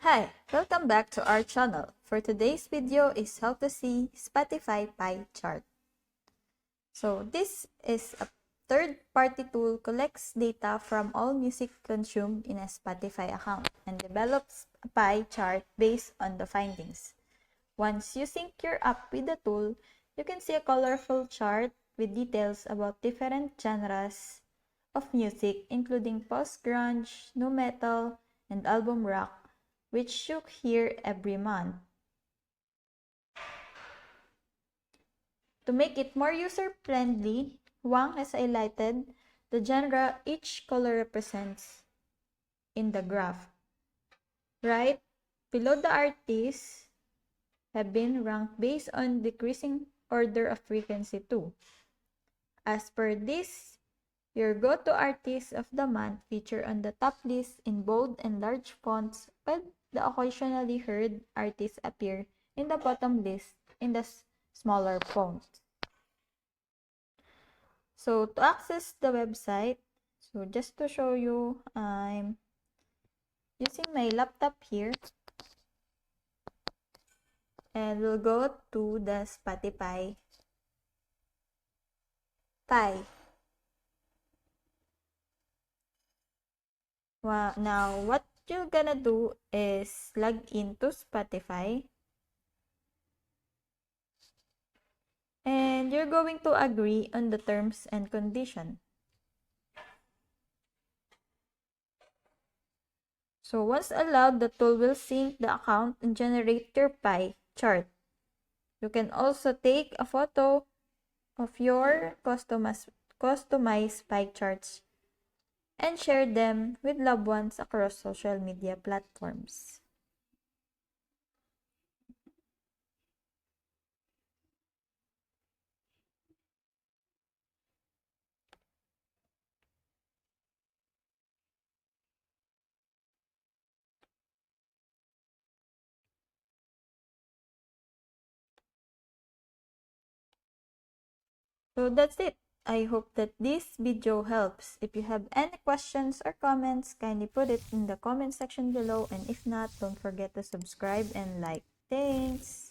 Hi, welcome back to our channel. For today's video is how to see Spotify pie chart. So this is a third-party tool collects data from all music consumed in a Spotify account and develops a pie chart based on the findings. Once you sync your app with the tool, you can see a colorful chart with details about different genres of music including post-grunge, nu metal, and album rock, which you hear every month. To make it more user-friendly, Wang has highlighted the genre each color represents in the graph. Right below the artists have been ranked based on decreasing order of frequency too. As per this, your go-to artist of the month feature on the top list in bold and large fonts, while the occasionally heard artists appear in the bottom list in the smaller font. So to access the website, so just to show you, I'm using my laptop here, and we'll go to the Spotify pie. Well, now what you're gonna do is log into Spotify, and you're going to agree on the terms and condition. So once allowed, the tool will sync the account and generate your pie chart. You can also take a photo of your customized pie charts and share them with loved ones across social media platforms. So that's it. I hope that this video helps. If you have any questions or comments, kindly put it in the comment section below, and if not, don't forget to subscribe and like. Thanks!